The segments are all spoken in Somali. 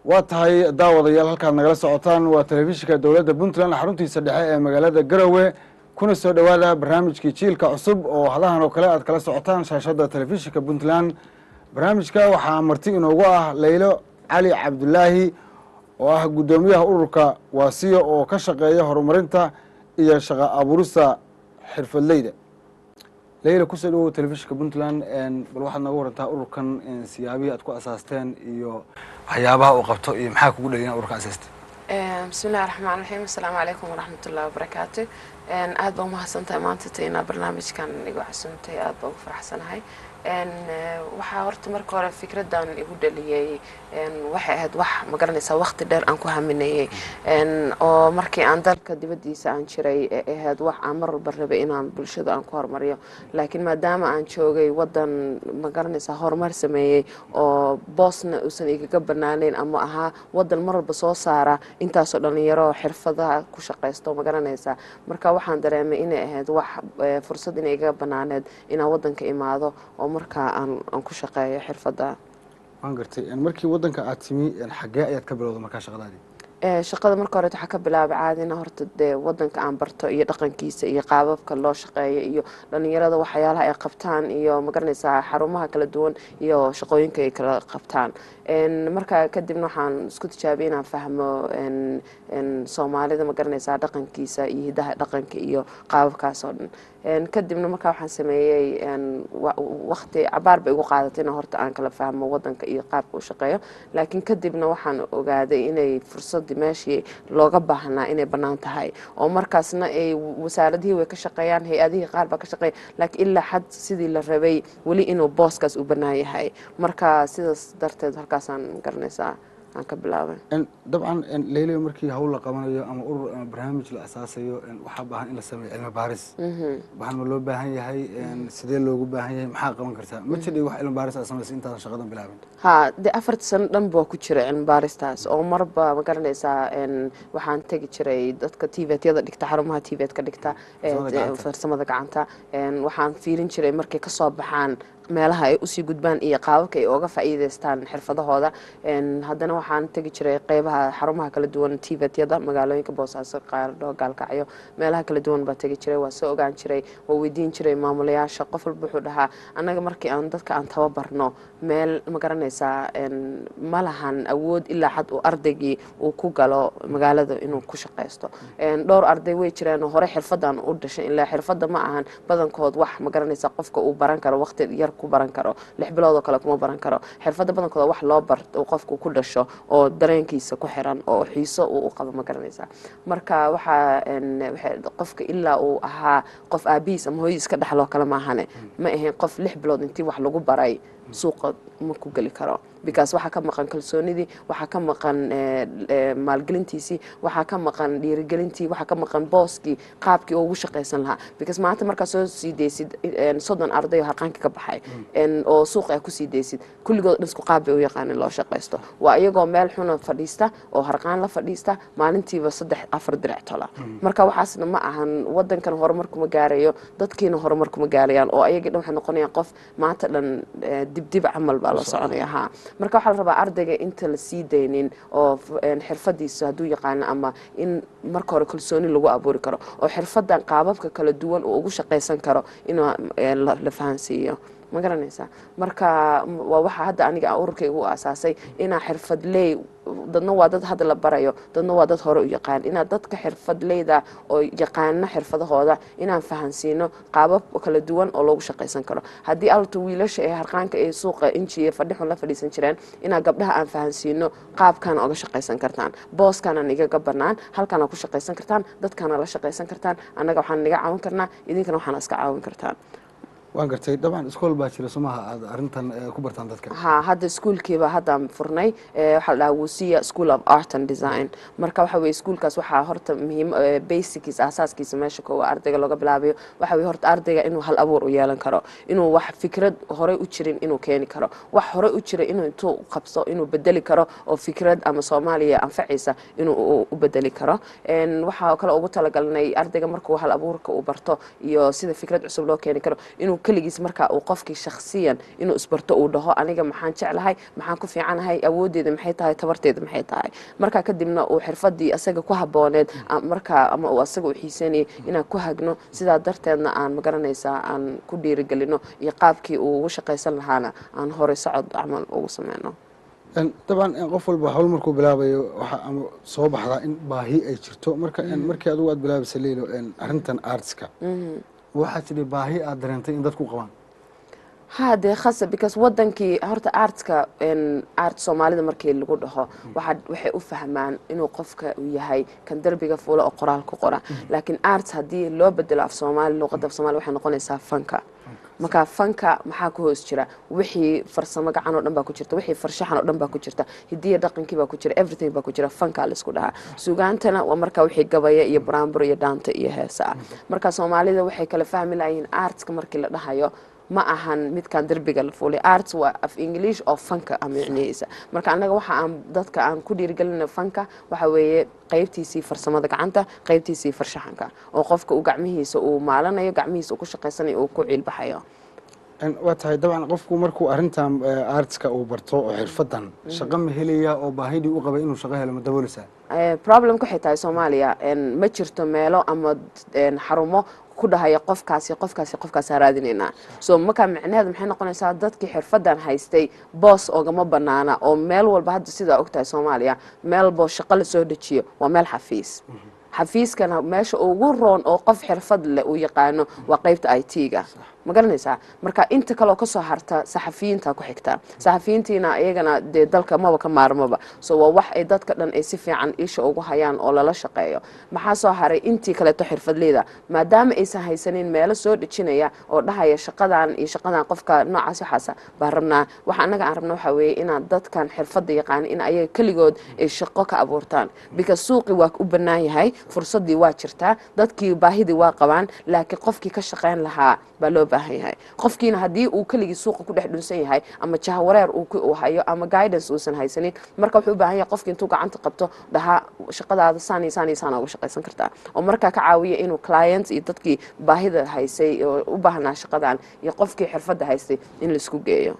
واتهاي داود يال halkaan nagala socotaan waa telefishinka dawladda Puntland xaruntiisa dhexe ee magaalada Garowe kuna soo dhawaada barnaamijkii jiilka cusub oo hadahan oo kale aad kala socotaan shaashada telefishinka Puntland barnaamijka waxaa marti inoogu ah Leylo Cali Cabdullaahi oo ah gudoomiyaha ururka Waasiyo oo ka shaqeeya horumarinta iyo shaqo abuurista xirfadleyda Leylo ku soo dhawaada telefishinka Puntland bal waxaad nagu warantaa ururkan siyaabihi aad ku asaasteen iyo waxyaabaha uu qabto iyo maxaa kugu dhaliyay ururka asaasta bismillaahir rahmaanir rahiim assalaamu alaykum wa rahmatullahi wa barakaatuh aad baan mahadsantahay maanta teena barnaamijkan igu xasuuntay aad baan u faraxsanahay waxaa horta marka hore fikradan igu dhaliyay waxay ahayd wax ma garanaysaa waqti dheer aan ku haminayay oo markii aan dalka dibadiisa aan jiray ahayd wax aan mar walba rabay inaan bulshada aan ku hormariyo laakiin maadaama aan joogay wadan ma garanaysaa horumar sameeyay oo boosna uusan igaga banaanayn ama ahaa wadan mar walba soo saara intaas oo dhalinyaro xirfadaha ku shaqeysto ma garanaysaa marka waxaan dareemay inay ahayd wax fursad inay igaga banaaneed inaan wadanka imaado oo marka aan ku shaqeeyo xirfada waan gartay markii wadanka aad timi xagee ayaad ka bilowday marka shaqadaadii shaqada marka hore waxa ka bilaabay caadina horta wadanka aan barto iyo dhaqankiisa iyo qaababka loo shaqeeyo iyo dhalinyarada waxyaalaha ay qabtaan iyo ma garanaysaa xarumaha kala duwan iyo shaqooyinka ay kala qabtaan marka kadibna waxaan isku tijaabiyay inaan fahmo Soomaalida ma garanaysaa dhaqankiisa iyo hidaha dhaqanka iyo qaababkaas oo dhan kadibna marka waxaan sameeyay waqti cabaar bay ugu qaadatay in horta aan kala fahmo wadanka iyo qaabka uu shaqeeyo laakiin kadibna waxaan ogaaday inay fursad meeshii looga baahnaa inay banaan tahay oo markaasna ay wasaaradihii way ka shaqeeyaan hay'adihii qaar ba ka shaqeey laakiin ilaa xad sidii la rabay wali inuu booskaas u banaan yahay marka sidaas darteed halkaasaan garanaysaa aan ka bilaabay dabcan Leylo markii hawl la qabanayo ama urur ama barnaamij la asaasayo waxa baahan in la sameeyo cilmi baaris waxaan loo baahan yahay sidee loogu baahan yahay maxaa qaban kartaa ma jidhay wax cilmi baaris sameeyay inta shaqadan bilaabin ha de 4 sano dhan baa ku jira cilmi baaristaas oo marba ma garanaysaa waxaan tagi jiray dadka TVT-yada dhigta xarumaha TVT ka dhigta farsamada gacanta waxaan fiirin jiray markay ka soo baxaan meelaha ay u sii gudbaan iyo qaababka ay uga faa'iideystaan xirfadahooda haddana waxaan tagi jiray qaybaha xarumaha kala duwan TVT-yada magaalooyinka Boosaaso Qaardho Gaalkacyo meelaha kala duwan baa tagi jiray waa soo ogaan jiray oo weydiin jiray maamulayaasha qof walba wuxuu dhahaa anaga markii aan dadka aan tababarno meel ma garanaysaa ma lahan awood ilaa xad uu ardaygii uu ku galo magaalada inuu ku shaqeysto dhowr arday way jireen oo hore xirfadan u dhashay ilaa xirfada ma ahan badankood wax ma garanaysaa qofka uu baran karo waqti yar ku baran karo 6 bilood oo kale kuma baran karo xirfada badankooda wax loo barto qofku ku dhasho oo dareenkiisa ku xiran oo xiiso uu qabo ma garanaysaa marka waxa qofka ilaa uu ahaa qof aabiis ama hooyadiis ka dhaxlo kala ma ahane ma ahayn qof 6 bilood intii wax lagu baray suuqa ma ku gali karo because waxa ka maqan kalsoonidii waxa ka maqan maalgelintiisii waxa ka maqan dhiirigelintii waxa ka maqan booski qaabkii ugu shaqeysan lahaa because maanta marka soo siideysid 30 arday oo harqaanka ka baxay oo suuqa ay ku siideysid kulligood isku qaab bay u yaqaan loo shaqeysto waa iyagoo meel xun fadhiista oo harqaan la fadhiista maalintiiba 3-4 dirac tola marka waxaasna ma ahan wadankan horumar kuma gaarayo dadkiina horumar kuma gaarayaan oo ayaga dhan waxay noqonayaan qof maanta dhan dib camal baa la soconayaa marka waxa la rabaa ardayga inta la sii deynin oo xirfadiisa haduu yaqaan ama in marka hore kalsooni lagu abuuri karo oo xirfadan qaababka kala duwan oo ugu shaqeysan karo inuu la fahansiiyo ma garanaysaa marka waa waxa hadda aniga ururkayga u asaasay ina xirfadley dadna waa dad hadda la barayo dadna waa dad hore u yaqaan ina dadka xirfadleyda oo yaqaana xirfadahooda inaan fahansiino qaabab kala duwan oo loogu shaqeysan karo hadii alto wiilasha ee harqaanka ee suuqa injiye fadhixun la fadhiisan jireen ina gabdhaha aan fahansiino qaabkan uga shaqeysan kartaan booskana niga banaan halkan ku shaqeysan kartaan dadkana la shaqeysan kartaan anaga waxaan niga caawin karnaa idinkana waxaan iska caawin kartaan waan gartay dabcan iskool baa jira somaha aad arrintan ku bartaan dadka ها هذا سكول كيبا هذا فرني حلا وسيا سكول of art and design marka waxa way schoolkaas waxa horta muhiim basickiis asaaskiisa meesha ko ardayga looga bilaabayo waxa way horta ardayga inuu hal abuur u yeelan karo inuu wax fikrad hore u jirin inuu keeni karo wax hore u jira inuu intuu qabso inuu bedeli karo oo fikrad ama Soomaaliya anfaciisa inuu u bedeli karo waxa kale ugu talagalnay ardayga markuu hal abuurka u barto iyo sida fikrad cusub loo keeni karo inuu kaligiis marka uu qofkii shakhsiyan inuu isbarto uu dhaho aniga maxaan jeclahay maxaan ku fiicanahay awoodeeda maxay tahay tabarteeda maxay tahay marka kadibna uu xirfadii asaga ku habooneed marka ama uu asaga u xiisanay inaan ku hagno sida darteedna aan magaranaysa aan ku dhiirigelino iyo qaabkii uu ugu shaqaysan lahaana aan hore socod amal ugu sameeyno طبعا qof walba hawl markuu bilaabayo waxa soo baxda in baahi ay jirto marka markii adigu aad bilaabaysa leelo arintan artska waxa jira baahi aad dareentay in dadku qabaan هذا خاصة because ودنكي هرت أرتك إن أرت سومالي مركي اللي قده waxay u fahmaan inuu qofka uu yahay kan darbiga fuula oo qoraalka qora laakiin art hadii loo bedelo af Soomaali luqadda Soomaali waxay noqonaysaa fanka marka fanka maxaa ku hoos jira wixii farsamo gacan oo dhan baa ku jirta wixii farshaxan oo dhan baa ku jirta hidiya dhaqankii baa ku jira everything baa ku jira fanka la isku dhaha suugaantana waa marka wixii gabaya iyo buraanbur iyo daanta iyo heesa marka Soomaalida waxay kala fahmi lahayn artka markii la dhahayo ma ahan mid kan darbiga la fuulay arts waa af English oo fanka amicnaysa marka anaga waxa aan dadka aan ku dhiirigelino fanka waxa weeye qaybtiisii farsamada gacanta qaybtiisii farshaxanka oo qofka uu gacmihiisa uu maalanayo gacmihiisa uu ku shaqeysanayo uu ku cilbaxayo waa tahay dabcan qofku markuu arintan artska uu barto oo xirfadan shaqo ma helaya oo baahidii u qabay inuu shaqo helo ma daboolisa problem ku xitaa Soomaaliya ma jirto meelo ama xarumo ku dhahaya qofkaas raadinayna soo marka macnaheedu maxay noqonaysaa dadkii xirfadan haystay boss ogama banaana oo meel walba hadda sida ogtahay Soomaaliya meel boo shaqo la soo dhajiyo waa meel xafiis xafiiskana meesha ugu roon oo qof xirfad leh uu yaqaano waa qaybta IT-ga ma garanaysaa marka inta kale oo ka soo harta saxafiyiinta ku xigta saxafiyiintiina iyagana de dalka maba ka maarmaba soo waa wax ay dadka dhan ay si fiican isha ugu hayaan oo lala shaqeeyo maxaa soo haray intii kale to xirfadleeda maadaama aysan haysanin meel soo dhijinaya oo dhahaya shaqadan iyo shaqadan qofka noocaas waxaasa baa rabnaa waxa anaga aan rabno waxa weeye inaan dadkan xirfadda yaqaan in ayaga kaligood ay shaqo ka abuurtaan because suuqi waa u banaan yahay fursadii waa jirtaa dadkii baahidii waa qabaan laakiin qofkii ka shaqeyn lahaa baa loo baahan yahay qofkiina hadii uu kaligi suuqa ku dhex dhunsan yahay ama jahawareer uu hayo ama guidance uusan haysanin marka wuxuu u baahan yahay qofkii intuu gacanta qabto dhaha shaqadaada saan uga shaqaysan kartaa oo marka ka caawiyo inuu client iyo dadkii baahida haysay oo u baahnaa shaqadan iyo qofkii xirfadda haystay in la isku geeyo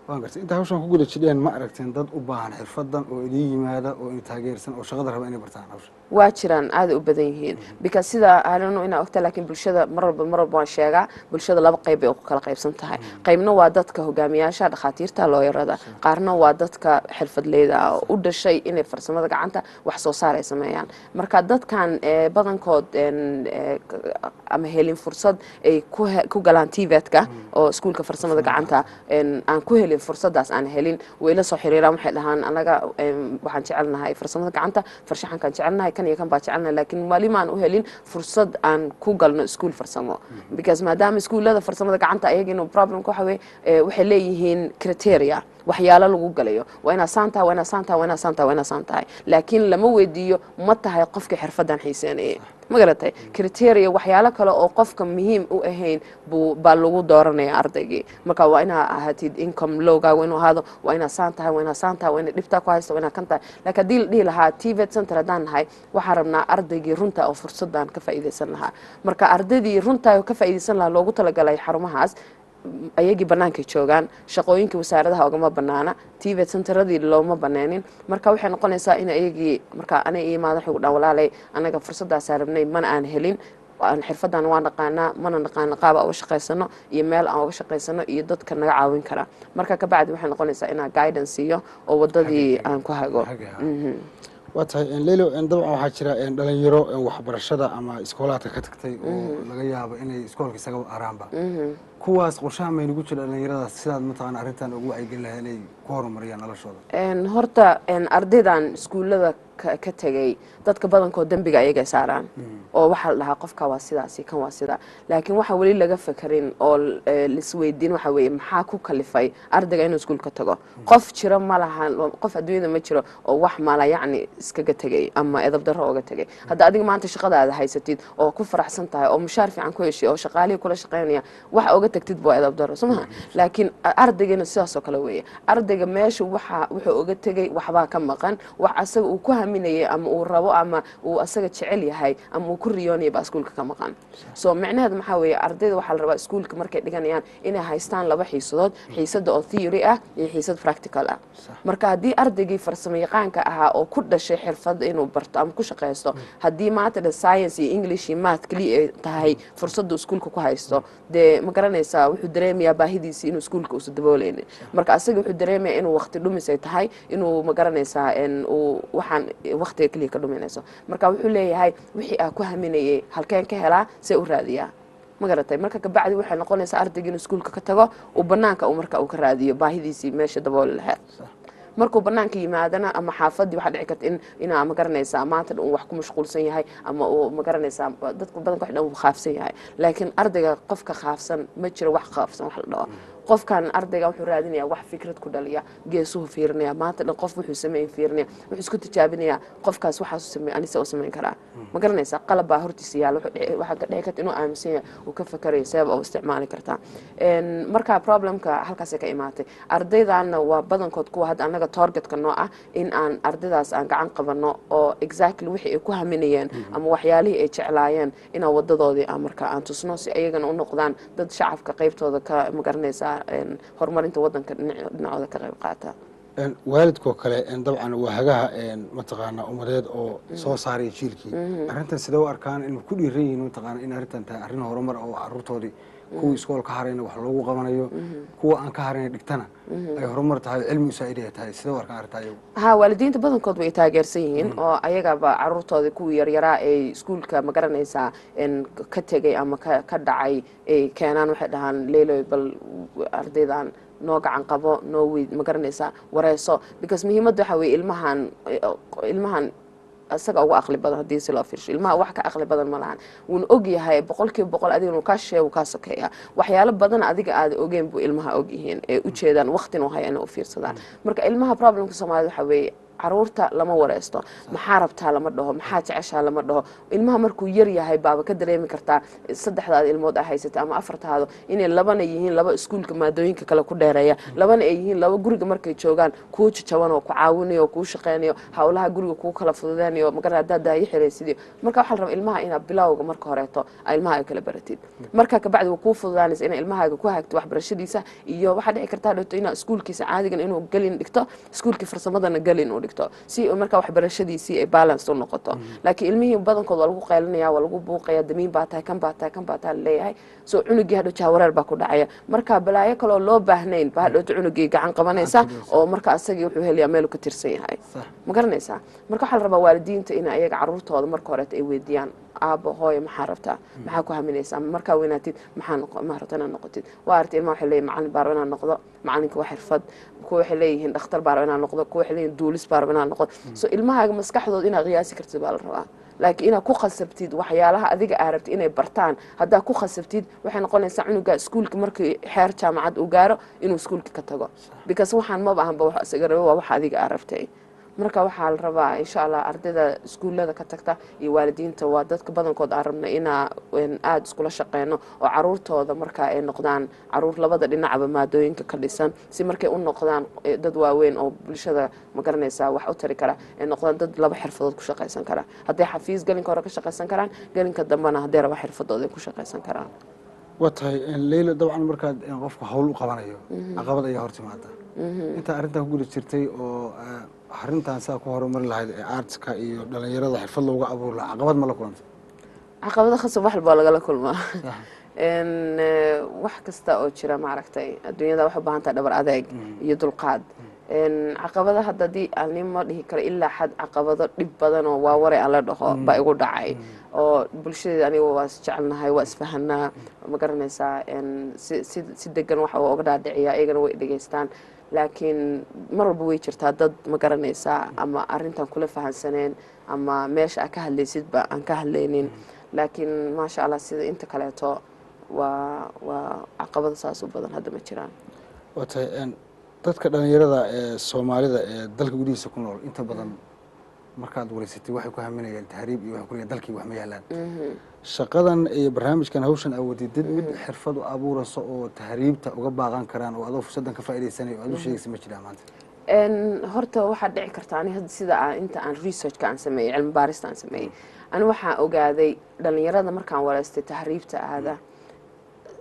waan gartay inta hawshan ku guda jideen ma aragteen dad u baahan xirfadan oo idin yimaada oo in taageersan oo shaqada raba inay bartaan hawshan waa jiraan aad u badan yihiin because sida aanano ina ogta laakiin bulshada mar walba waan sheegaa bulshada laba qayb ay ku kala qaybsan tahay qaybna waa dadka hogaamiyaasha dhaqaatiirta looyarada qaarna waa dadka xirfadleyda u dhashay inay farsamada gacanta wax soo saar ay sameeyaan marka dadkan badankood ama helin fursad ay ku galaan TVET-ka oo iskuulka farsamada gacanta aan ku helin fursadaas aan helin weyla soo xiriiraan waxay dhahaan anaga waxaan jecelnahay farsamada gacanta farshaxankan jecelnahay kan iyo kan baa jecelnahay laakiin wali maan u helin fursad aan ku galno iskuul farsamo because maadaama iskuulada farsamada gacanta ayagina problemka waxa weeye waxay leeyihiin criteria waxyaalo lagu galayo waa ina saantaa laakiin lama weydiiyo ma tahay qofka xirfadan xiiseynaya ma garatay criteria waxyaalo kale oo qofka muhiim u ahayn baa lagu dooranaya ardaygii marka waa ina ahaatid income lowgaaga inuu ahaado waa ina saantahay waa ina dhibtaa ku haysto waa ina kan tahay laakiin haddii la dhihi lahaa TVET center haddaan nahay waxaan rabnaa ardaygii runta oo fursadan ka faa'iidaysan lahaa marka ardaydii runta oo ka faa'iidaysan lahaa loogu talagalay xarumahaas ayagii banaanka joogaan shaqooyinka wasaaradaha ogama banaana TVET centeradii looma banaanin marka waxay noqonaysaa in ayagii marka anay iimaado xog dhan walaalay anaga fursadaas rabnay mana aan helin aan xirfadan waan naqaanaa mana naqaan qaab aan uga shaqeysano iyo meel aan uga shaqeysano iyo dadka naga caawin kara marka ka bacdi waxay noqonaysaa inaan guidance iyo oo wadadii aan ku hago waa tahay leelo dabcan waxaa jira dhalinyaro waxbarashada ama iskoolaadka ka tagtay oo laga yaabo inay iskoolka isaga araanba kuwaas qorshaha ma inagu jira dhalinyaradaas sidaad mataqaana arrintan ugu wacyigelin lahayd inay ku horumariyaan noloshooda horta ardaydan iskuulada ka tagay dadka badankood dambiga ayaga saaraan oo waxa la dhahaa qofka waa sidaasi kan waa sida laakiin waxa wali laga fakarin oo lisweydiin waxa weeye maxaa ku kalifay ardayga inuu iskuulka tago qof jira ma lahan qof adduunyada ma jiro oo wax mala yacni iskaga tagay ama edab darro uga tagay hadda adiga maanta shaqadaada haysatid oo ku faraxsan tahay oo mushaar fiican ku heshay oo shaqaalihii kula shaqaynaya wax uga tagtid baa edab darro somaha laakiin ardaygeena sidaas oo kale weeye ardayga meesha wuxuu uga tagay waxbaa ka maqan wax asaga uu ku haminayay ama uu rabo ama uu asaga jecel yahay ama uu ku riyoonaya baa iskuulka ka maqan soo micnaheedu maxaa weeye ardayda waxaa la rabaa iskuulka markay dhiganayaan inay haystaan laba xiisadood xiisada oo theory ah iyo xiisad practical ah marka haddii ardaygii farsamo yaqaanka ahaa oo ku dhashay xirfad inuu barto ama ku shaqaysto haddii maanta science iyo english iyo math kaliya ay tahay fursadda iskuulka ku haysto dee ma garanaysaa wuxuu dareemayaa baahidiisii inuu iskuulka uusa dabooleynin marka asaga wuxuu dareemayaa inuu waqti dhumis ay tahay inuu ma garanaysaa uu waxaan waqtiga kaliya ka dhuminayso marka wuxuu leeyahay wixii aa ku haminayay halkeen ka helaa see u raadiyaa ma garatay marka kabacdi waxay noqonaysaa ardayga inuu iskuulka ka tago uu banaanka marka uu ka raadiyo baahidiisii meesha dabooli lahayd markuu banaanka yimaadana ama xaafadii waxa dhici karta inaa ma garanaysaa maanta uu wax ku mashquulsan yahay ama uu ma garanaysaa dadka badanka wax dhan uu khaafsan yahay laakiin ardayga qofka khaafsan ma jiro wax khaafsan wax la dhaho qofkan ardayga wuxuu raadinayaa wax fikrad ku dhaliya geesuhu fiirinaya maanta dhan qof wuxuu sameyn fiirinaya wuxuu isku tijaabinayaa qofkaas waxaas sameey anisa oo sameyn karaa ma garanaysaa qalab baa hortiisa yaal waxa ka dhici karta inuu aaminsan yahay uu ka fakarayo sabab oo isticmaali kartaa marka problemka halkaas ka imaatay ardaydaana waa badankood kuwa hadda anaga targetka noo ah in aan ardaydaas aan gacan qabano oo exactly wixii ay ku haminayeen ama waxyaalihii ay jeclaayeen inaa wadadoodii aan marka aan tusno si ayagana u noqdaan dad shacabka qaybtooda ka ma garanaysaa horumarinta wadanka dhinacooda ka qayb qaata waalidkoo kale dabcan waa hagaha mataqaanaa umadeed oo soo saaray jiilkii arrintan sidee u arkaan in ku dhiiran yihiin mataqaanaa in arrintan tahay arrin horumar oo caruurtoodii kuwii iskool ka harayna wax loogu qabanayo kuwa aan ka harayna dhigtana ay horumar tahay cilmi usaa'iday tahay sidee u arkaan arrintaa iyagu waalidiinta badankood way taageersan yihiin oo ayagaba caruurtoodii kuwii yaryaraa ee iskuulka ma garanaysaa ka tegay ama ka dhacay ay keenaan waxay dhahaan leeloy bal ardaydan noo gacan qabo noo weyd ma garanaysaa wareyso because muhiimadda waxa weeye ilmahan asaga ugu aqli badan haddii si loo fiirsho ilmaha wax ka aqli badan ma lahan wuuna og yahay boqolkiiba boqol adiga inuu kaa sheego kaa sokeeya waxyaalo badan adiga aada ogeen buu ilmaha og yihiin ee u jeedaan waqtina u haya inay u fiirsadaan marka ilmaha problemka soomaalida waxa weeye caruurta lama wareysto maxaa rabtaa lama dhaho maxaa jeceshaa lama dhaho ilmaha markuu yar yahay baaba ka dareemi kartaa saddexdaada ilmood haysata ama afartaado inay labana yihiin laba iskuulka maadooyinka kale ku dheereeya labana ay yihiin laba guriga markay joogaan kuu jajaban oo ku caawinayo oo kuu shaqeynayo hawlaha guriga kuu kala fududeynayo magara haddaad daayo xiraysidiyo marka waxaa la rabaa ilmaha inaad bilowga marka horeeto ilmaha ay kala baratid marka kabacdi wuu kuu fududaanaysa inay ilmahaaga ku hagto waxbarashadiisa iyo waxaa dhici kartaa dhigto inaa iskuulkiisa caadigan inuu gelin dhigto iskuulkii farsamadana gelin u dhigto si marka waxbarashadiisii ay balance u noqoto laakiin ilmihii badankood waa lagu qaylinaya waa lagu buuqaya damiin baa tahay kan baa tahay kan baa tahay leeyahay soo cunugii hadhow jahwareer baa ku dhacaya marka balaayo kaloo loo baahnayn baa hadhow cunugii gacan qabanaysa oo marka asagii wuxuu helayaa meel uu ka tirsan yahay ma garanaysaa marka waxaa la rabaa waalidiinta in ayaga caruurtooda marka horeeta ay weydiiyaan aabo hooyo maxaa rabtaa maxaa ku haminaysaa markaa weynaatid maxaa rabtaa inaad noqotid waa artay ilmaha waxay leeyihin macalin baaraba inaad noqdo macalinka waa xirfad kuwa waxay leeyihiin dhakhtar baaraba inaad noqdo kuwa waxay leeyihin duulis baaraba inaad noqdo so ilmahaaga maskaxdooda inaad qiyaasi kartid baa la rabaa laakiin inaad ku khasabtid waxyaalaha adiga aa rabtid inay bartaan haddaad ku khasabtid waxay noqonaysaa cunuga iskuulka markii xeer jaamacad uu gaaro inuu iskuulka ka tago because waxaan maba ahanba wax isaga rabo waa wax adiga aa rabtay marka waxaa la rabaa insha Allah ardayda iskuulada ka tagta iyo waalidiinta waa dadka badankood aan rabna inaa aad iskula shaqeyno oo caruurtooda marka ay noqdaan caruur labada dhinacba maadooyinka ka dhisan si markay u noqdaan dad waaweyn oo bulshada ma garanaysaa wax u tari kara ay noqdaan dad laba xirfadood ku shaqeysan kara hadday xafiis galinka hore ka shaqeysan karaan galinka dambana hadday laba xirfadood ay ku shaqeysan karaan watahay Leila dabcan markaad qofka hawl u qabanayo caqabad ayaa hortimaada inta arrintan ku guda jirtay oo arrintan saa ku horumar lahayd artska iyo dhalinyarada xirfad looga abuur la caqabad ma la kulantay caqabada khasab wax walba laga kulmaa wax kasta oo jira ma aragtay adduunyada waxa u baahan tahay dhabar adeeg iyo dulqaad caqabada haddii aanimo dhihi karo ilaa xad caqabado dhib badan oo waa waray aan la dhaho baa igu dhacay oo bulshada aniga waa isjecelnahay waa isfahanaa ma garanaysaa si degan waxa uu uga dhaadhiciyaa iyagana way dhegaystaan laakiin mar walba way jirtaa dad ma garanaysaa ama arrintan kula fahansaneen ama meesha aad ka hadlaysidba aan ka hadlaynin laakiin maasha allah sida inta kaleeto waa caqabada saas u badan hadda ma jiraan watahay dadka dhalinyarada ee Soomaalida ee dalka gudihiisa ku nool inta badan markaad wareysatay waxay ku haminayaan tahriib iyo wax ku leeyahay dalkii wax ma yaalaan shaqadan iyo barnaamijkan hawshan awoodid mid xirfad u abuurayso oo tahriibta uga baaqan karaan oo adoo fursadan ka faa'iideysanayo aad u sheegaysa ma jiraan maanta horta waxaa dhici karta ani hadda sida inta aan research ka aan sameeyay cilmi baarista aan sameeyay ani waxaan ogaaday dhalinyarada markaan wareystay tahriibta aada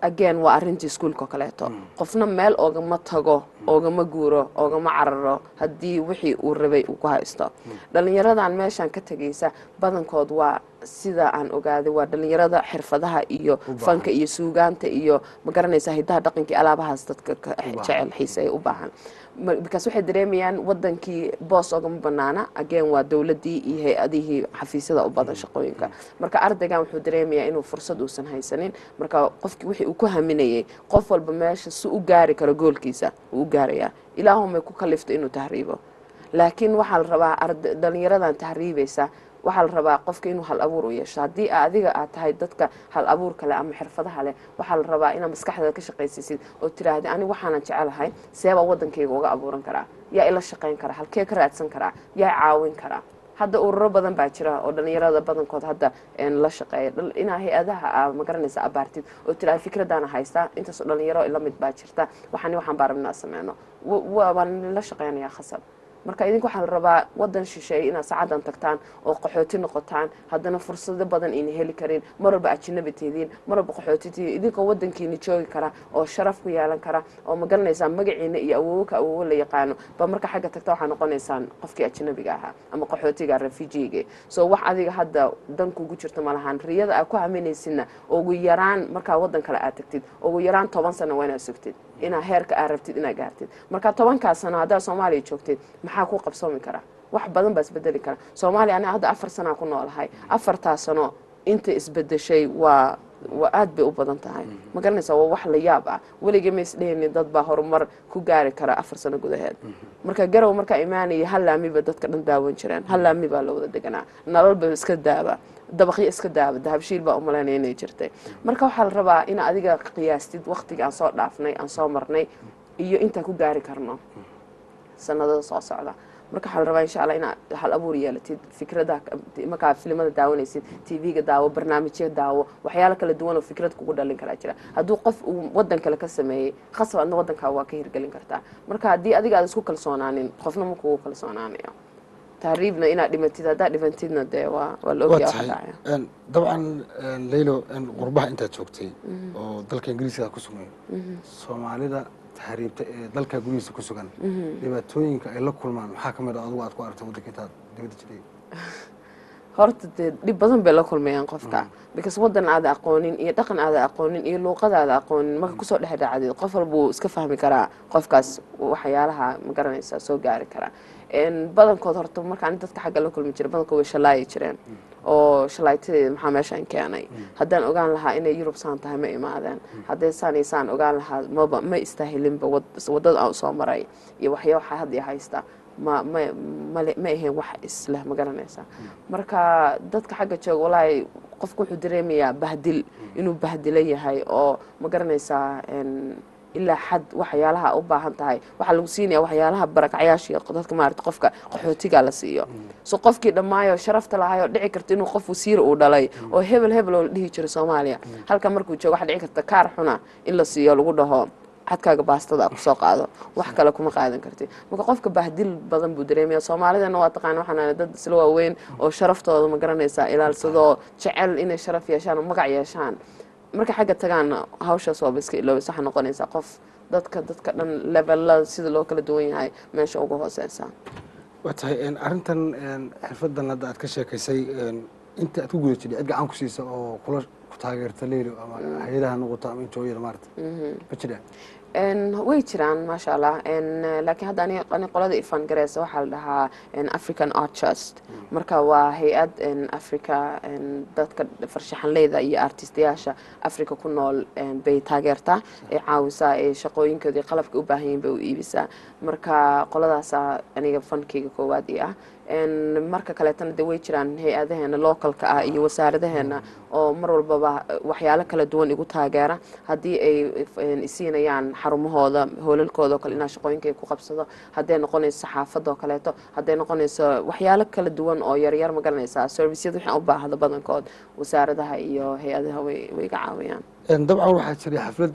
again waa arrintii iskuulka kaleeto qofna meel oogama tago oogama guuro oogama cararo haddii wixii uu rabay uu ku haysto dhalinyaradan meeshaan ka tegaysa badankood waa sida aan ogaaday waa dhalinyarada xirfadaha iyo fanka iyo suugaanta iyo ma garanaysaa hidaha dhaqankii alaabahaas dadka jecel xiiseeya u baahan because waxay dareemayaan wadankii boos ogama banaana again waa dowladii iyo hay-adihii xafiisyada u badan shaqooyinka marka ardaygan wuxuu dareemayaa inuu fursad uusan haysanin marka qofkii wixii uu ku haminayay qof walba meesha si u gaari karo goolkiisa uu u gaarayaa ilaahumay ku kalifto inuu tahriibo laakiin waxaa la rabaa dhalinyaradan tahriibaysa waxaa la rabaa qofka inuu hal abuur u yeesho haddii adiga aad tahay dadka hal abuur kale ama xirfadaha leh waxaa la rabaa inaad maskaxdaada ka shaqaysiisid oo tiraahdi aniga waxaanan jecelahay seebaa wadankayga uga abuuran karaa yaa ila shaqayn karaa halkee ka raadsan karaa yaa caawin karaa hadda ururo badan baa jira oo dhalinyarada badankood hadda la shaqeeya inaa hay-adaha ma garanaysa abaartid oo tiraahdi fikradaana haystaa intaasoo dhalinyaro ila mid baa jirta waxaan baa rabnaa sameyno waan la shaqeynayaa khasab marka idinku waxaa la rabaa wadan shisheeye inaad saacadan tagtaan oo qaxooti noqotaan haddana fursado badan ayna heli karin mar walba ajnabi tihiin mar walba qaxooti tihiin idinkoo wadankiina joogi kara oo sharaf ku yeelan kara oo ma garanaysaa magaciina iyo awoowo la yaqaano ba marka xagga tagta waxaa noqonaysaan qofkii ajnabiga ahaa ama qaxootiga refujiga soo wax adiga hadda dan kugu jirta malahan riyada aad ku haminaysidna ugu yaraan markaa wadan kale aad tagtid ugu yaraan 10 sano waa inaad sugtid inaa heerka aad rabtid inaad gaartid marka 10 sano haddaad Soomaaliya joogtid maxaa ku qabsoomi kara wax badan baa isbedeli kara Soomaaliya ana hadda 4 sano ku noolahay 4 sano inta isbedeshay waa aad bay u badan tahay ma garanaysaa waa wax la yaab ah weliga ma isdheeyeen dad baa horumar ku gaari kara 4 sano gudaheed marka garow marka iimaanaya hal laamiba dadka dhan daawan jireen hal laami baa la wada deganaa nololba iska daaba dabaqii iska daaba dahabshiil baa u maleynay inay jirtay marka waxaa la rabaa in adiga qiyaastid waqtiga aan soo dhaafnay aan soo marnay iyo inta ku gaari karno sanadada soo socda marka waxaa la rabaa insha Allah inaad hal abuur yeelatid fikradaha marka filimada daawanaysid TV-ga daawo barnaamijyada daawo waxyaalo kala duwan oo fikrad kugu dhalin kara jira hadduu qof uu wadan kale ka sameeyay khasab adna wadanka waa ka hirgelin kartaa marka haddii adiga aad isku kalsoonaanin qofna ma kugu kalsoonaanayo tahriibna inaad dhimatid haddaad dhimantidna dee waa la ogyahay waxa dhacaya dabcan Leylo qurbaha intaad joogtay oo dalka Ingiriiska ku sugan Soomaalida tahriibta ee dalka gudihiisa ku sugan dhibaatooyinka ay la kulmaan waxa kamid ah adigu aad ku aragtay wadanka intaad dibadda jiray horta dib badan bay la kulmayaan qofka because wadan aad aqoonin iyo dhaqan aad aqoonin iyo luqada aad aqoonin marka ku soo dhexdhacday qof walba uu iska fahmi karaa qofkaas waxyaalaha ma garanaysa soo gaari kara badankood horta markaan dadka xagga la kulmi jiray badankood way shalaay jireen oo shalaytay maxaa meeshaan keenay haddaan ogaan lahaa inay Yurub saan tahay ma imaadeen haddii saan ogaan lahaa ma istaahilinba wadada aan soo maray iyo waxyaabo hadda haysta ma ahayn wax isla ma garanaysa marka dadka xagga jooga walaahi qofku wuxuu dareemayaa bahdil inuu bahdilan yahay oo ma garanaysa ilaa xad waxyaalaha u baahan tahay waxa lagu siinaya waxyaalaha barakacyaasha dadka maarta qofka qaxootiga la siiyo soo qofkii dhamaayo sharafta lahayo dhici karta inuu qof wasiir uu dhalay oo hebel oo dhihi jiray Soomaaliya halka markuu joogo waxa dhici karta kaar xuna in la siiyo lagu dhaho xadkaaga baastada ku soo qaado wax kale kuma qaadan kartid marka qofka bahdil badan buu dareemayaa Soomaalidana waa taqaan waxaan dad isla waaweyn oo sharaftooda ma garanaysaa ilaalsado jecel inay sharaf yeeshaan oo magac yeeshaan marka xagga tagaan hawshaas waa iska iloobaysa waxa noqonaysa qof dadka dhan level sida loo kala duwan yahay meesha ugu hooseysa watahay arrintan xirfadan hadda aad ka sheekaysay inta aad ku guda jirtay gacan ku siisa oo taageerta leelo ama hay'adaha noqoto ama injooyada maarta ma jiraan way jiraan maasha allah laakiin hadda ani qolada ifan gareysa waxaa la dhahaa African Art Trust marka waa hay-ad Africa dadka farshaxanleyda iyo artistayaasha Africa ku nool bay taageertaa ee caawisaa ee shaqooyinkoodii qalabka u baahan yihiin bay u iibisaa marka qoladaas aniga fankeyga koowaad ah marka kaleetana de way jiraan hay-adaheena localka ah iyo wasaaradaheena oo mar walbaba waxyaalo kala duwan igu taageera haddii ay isiinayaan xarumahooda hoolalkooda oo kale inaa shaqooyinka ku qabsado hadday noqonayso saxaafadda oo kaleeto hadday noqonayso waxyaalo kala duwan oo yaryar ma garanaysaa servisyada waxaan u baahda badankood wasaaradaha iyo hay-adaha way iga caawiyaan dabcan waxaa jiray xaflad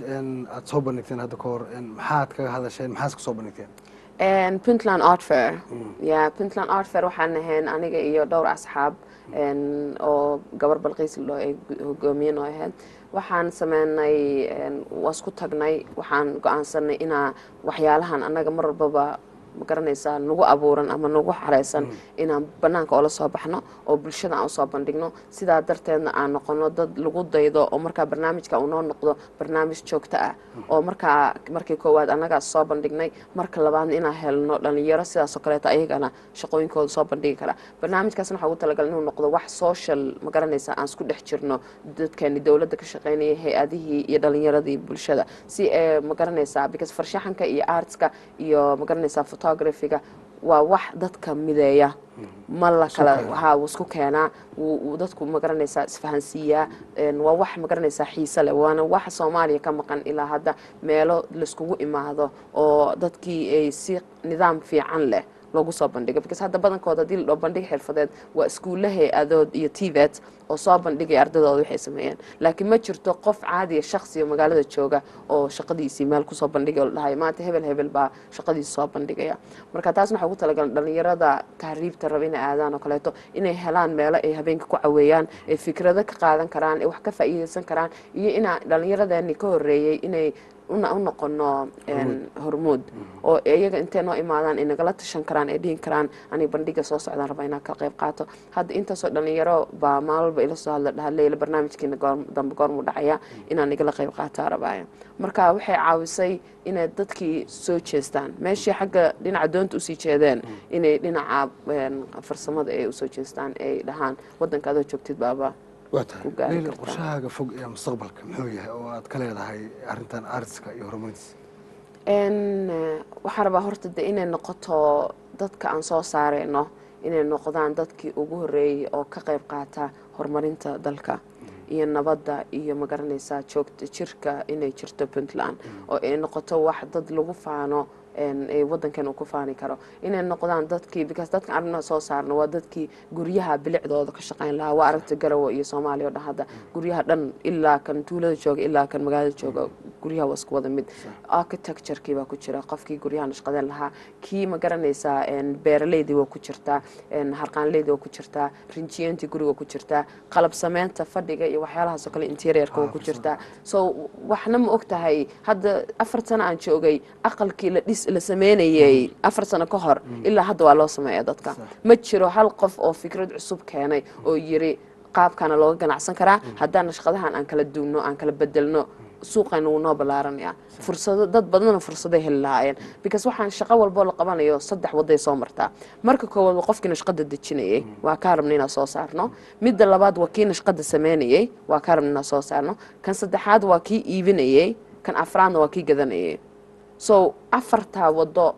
aad soo bandhigteen hadda ka hor maxaad kaga hadasheen maxaad ka soo bandhigteen Puntland Art Fair Puntland Art Fair waxaan ahayn aniga iyo dhowr asxaab oo gabar balqiis loo ay hogaamiyeen oo ahayd waxaan sameynay wasku tagnay waxaan go'aansanay inaa waxyaalahan anaga mar walbaba ma garanaysaa nagu abuuran ama nagu xareysan inaan banaanka oo la soo baxno oo bulshada aan soo bandhigno sidaa darteedna aan noqono dad lagu daydo oo marka barnaamijka uu noo noqdo barnaamij joogto ah oo markii koowaad anaga soo bandhignay marka labaadna inaan helno dhalinyaro sidaas oo kaleeto ayagana shaqooyinkooda soo bandhigi kara barnaamijkaasna waxaa ugu talagalay inuu noqdo wax social ma garanaysaa aan isku dhex jirno dadkeeni dowladda ka shaqeynaya hay-adihii iyo dhalinyaradii bulshada si ma garanaysaa because farshaxanka iyo artska iyo ma garanaysaa photography-ga waa wax dadka mideeya ma la kala isku keenaa dadku ma garanaysaa isfahansiiyaa waa wax ma garanaysaa xiiso leh waana wax Soomaaliya ka maqan ilaa hadda meelo la iskugu imaado oo dadkii ay si nidaam fiican leh loogu soo bandhigo because hadda badankooda hadii loo bandhig xirfadeed waa iskuulaha adood iyo TVET oo soo bandhigay ardadooda waxay sameeyeen laakiin ma jirto qof caadi ah shakhsi magaalada jooga oo shaqadiisii meel ku soo bandhigay oo dhahay maanta hebel baa shaqadiisa soo bandhigaya marka taasna waxa ugu talagalay dhalinyarada tahriibta raba inay aadaan oo kaleeto inay helaan meelo ay habeenka ku caweeyaan ee fikrado ka qaadan karaan ee wax ka faa'iideysan karaan iyo ina dhalinyaradani ka horeeyay inay u noqono hormuud oo iyaga intee noo imaadaan in nagala tashan karaan ee dhihin karaan ani bandhiga soo socdaan raba inaan ka qayb qaato hadda intaasoo dhalinyaro baa maalba ila soo hadla dhaha leeyla barnaamijkeena dambe goormu dhacaya inaan nagala qayb qaataa rabaya marka waxay caawisay inay dadkii soo jeestaan meeshii xagga dhinaca doonta usii jeedeen inay dhinaca farsamada ay usoo jeestaan ay dhahaan wadanka adoo joogtid baaba leelo qorshahaaga fog ee mustaqbalka muxuu yahay oo aad ka leedahay arrintan artiska iyo horumarintiisa waxaan rabaa horta de inay noqoto dadka aan soo saareyno inay noqdaan dadkii ugu horeeyay oo ka qayb qaata horumarinta dalka iyo nabadda iyo ma garanaysaa joogta jirka inay jirto Puntland oo ay noqoto wax dad lagu faano ee wadankan uu ku faani karo inay noqdaan dadkii because dadka arna soo saarno waa dadkii guryaha bilicdooda ka shaqeyn lahaa waa aragta Garowe iyo Soomaaliya oo dhahada guryaha dhan ilaa kan tuulada jooga ilaa kan magaalada jooga guryaha waa isku wada mid architecture-kii baa ku jira qofkii guryaha nashqadeyn lahaa kii ma garanaysaa beeraleydii waa ku jirtaa harqaanleydii waa ku jirtaa rinjiyeyntii guriga ku jirtaa qalab sameynta fadhiga iyo waxyaalahaas oo kale interior-ka waa ku jirtaa so waxna ma ogtahay hadda 4 sano aan joogay aqalkii la sameynayay 4 sano ka hor ilaa hadda waa loo sameeyaa dadka ma jiro hal qof oo fikrad cusub keenay oo yiri qaabkana looga ganacsan karaa haddana nashqadahan aan kala duwno aan kala bedelno suuqayna uu noo balaaranaya fursado dad badan fursado helaayeen because waxaan shaqo walba la qabanayo 3 waday soo martaa marka koowaad qofkii nashqada dejinayay waa ka rabnaa inaan soo saarno midda labaad waa kii nashqada sameynayay waa ka rabnaa inaan soo saarno kan saddexaad waa kii iibinayay kan afraadna waa kii gadanayay so afarta wado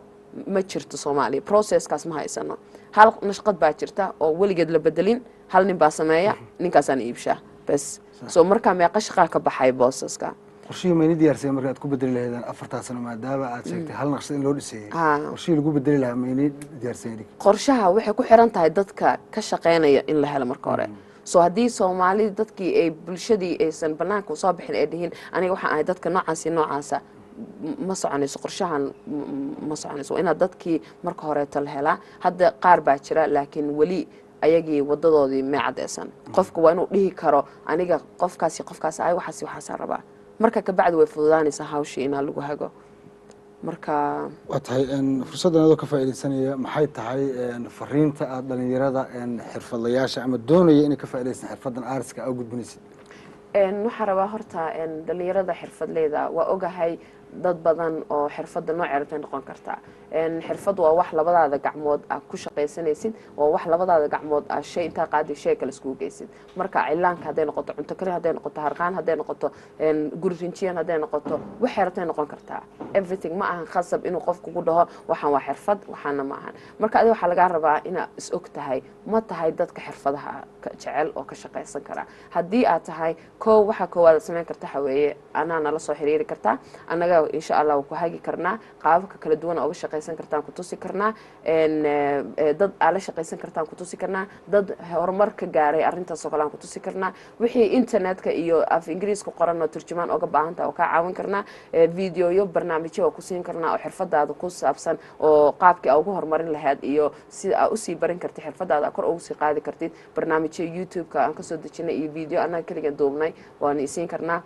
ma jirto Soomaaliya processkaas ma haysano hal nashqad baa jirta oo waligeed la bedelin hal nin baa sameeya ninkaasaan iibshaa bas so marka meeqa shaqo ka baxay boosaska qorshihii ma diyaarsan marka aad ku bedeli lahaydaan 4 sano maadaama aad sheegtay hal naqshad in loo dhisay qorshihii lagu bedeli lahaa ma diyaarsan qorshaha waxay ku xiran tahay dadka ka shaqeynaya in la helo marka hore so haddii Soomaali dadkii ay bulshadii aysan banaanka soo bixin ay dhihin aniga waxaan ahay dadka noocaasa ma soconayso qorshahan ma soconayso inaad dadkii marka hore tal helaa hadda qaar baa jira laakiin wali ayagii wadadoodii ma cadeysan qofku waa inuu dhihi karo aniga qofkaas ay waxaas rabaa marka ka bacdi way fududaanaysaa hawshii in lagu hago marka waatahay fursaddan aad ka faa'iideysanaya maxay tahay fariinta aad dhalinyarada xirfadlayaasha ama doonaya inay ka faa'iideystaan xirfadan artiska aad gudbinaysid waxaan rabaa horta dhalinyarada xirfadleyda waa ogahay dad badan oo xirfadda nooc yartay noqon kartaa xirfad waa wax labadaada gacmood aad ku shaqaysanaysid waa wax labadaada gacmood aad shay intaa qaadi shay kale isku geysid marka cilaanka haday noqoto cunto kari haday noqoto harqaan haday noqoto guri rinjiyan haday noqoto wax yartay noqon kartaa everything ma ahan khasab inuu qofku ku dhaho waxaan waa xirfad waxaana ma ahan marka adiga waxa laga rabaa inaad is og tahay ma tahay dadka xirfadaha jecel oo ka shaqaysan kara haddii aad tahay waxa koowaad sameyn karta xaweeye anaa nala soo xiriiri kartaa anaga insha Allah ku hagi karnaa qaabka kala duwan oo shaqaysan kartaan ku tusi karnaa dad ala shaqaysan kartaan ku tusi karnaa dad horumar ka gaaray arintaas oo kale ku tusi karnaa wixii internetka iyo af ingiriiska qoran oo turjumaan uga baahan tahay oo ka caawin karnaa videoyo barnaamijyo oo ku siin karnaa oo xirfadaada ku saabsan oo qaabkii aad ugu horumarin lahayd iyo sida aad u sii barin kartid xirfadaada kor ugu sii qaadi kartid barnaamijyo YouTube-ka aan ka soo dejinay iyo video anaga kaliya duubnay waan isiin karnaa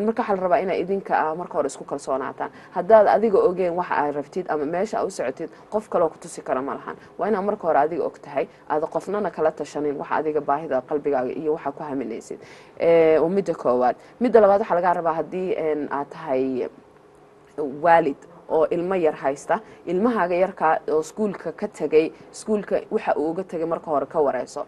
marka waxa la rabaa inay idinka marka hore isku kalsoonaataan haddaad adiga ogeen waxa aad rabtid ama meesha aad u socotid qof kale oo ku tusi kara ma lahan waa inaad marka hore adiga og tahay aad qofnana kala tashanin waxa adiga baahida qalbigaaga iyo waxa ku haminaysid midda koowaad midda labaad waxa laga rabaa haddii aad tahay waalid oo ilmo yar haysta ilmahaaga yarka oo iskuulka ka tagay iskuulka waxa uu uga tagay marka hore ka wareyso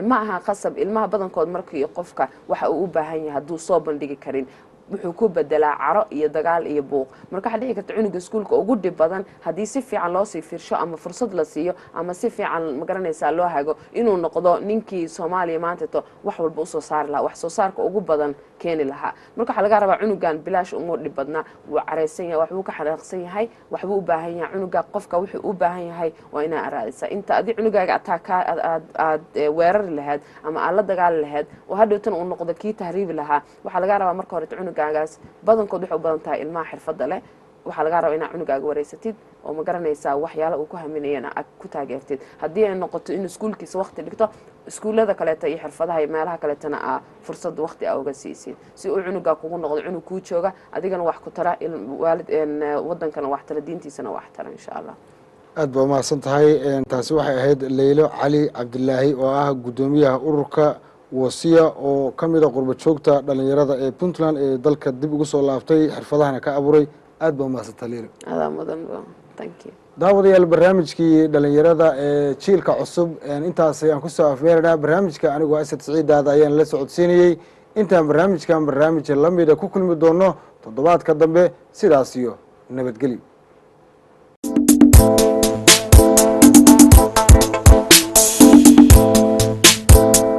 ma aha qasab ilmaha badankood markii qofka waxa uu u baahan yahay haduu soo bandhigi karin wuxuu ku bedelaa caro iyo dagaal iyo buuq marka waxa dhici karta cunuga iskuulka ugu dhib badan hadii si fiican loo sii fiirsho ama fursad la siiyo ama si fiican ma garanaysaa loo hago inuu noqdo ninkii Soomaaliya maanta wax walba u soo saari lahaa wax soo saarka ugu badan keeni lahaa marka waxa laga rabaa cunugan bilaash ugu dhib badna wuu careysan yahay wax uu ka xanaaqsan yahay wax uu u baahan yahay cunuga qofka wuxuu u baahan yahay waa inaa araadisa inta adi cunugaaga aad weerar lahayd ama aad la dagaal lahayd oo hadhowtan uu noqdo kii tahriib lahaa waxa laga rabaa marka hore cunugaagas badankood wuxuu badan tahay ilmaha xirfadda leh waxa laga rabaa inaad cunugaaga wareysatid oo ma garanaysaa waxyaalo uu ku haminayana aad ku taageertid haddii ay noqoto in iskuulkiisa waqti dhigto iskuulada kaleeta iyo xirfadaha iyo meelaha kaleetana aa fursad waqti aa uga siisid si uu cunugaa kugu noqdo cunug kuu jooga adigana wax ku tara waalid wadankana wax tara diintiisana wax tara insha Allah aad baa mahadsan tahay taasi waxay ahayd Leylo Cali Cabdilaahi oo ah gudoomiyaha ururka wasiya oo kamid ah qurba joogta dhalinyarada ee Puntland ee dalka dib ugu soo laaftay xirfadahana ka abuuray aad baa mahadsantahay Leylo thank you daawadayaal barnaamijkii dhalinyarada ee jiilka cusub intaas ayaan ku soo afmeernaa barnaamijka anigu Asad Saciidaada ayaan la socodsiinayay intaan barnaamij la mid ah ku kulmi doono toddobaadka dambe sidaas iyo nabadgelyo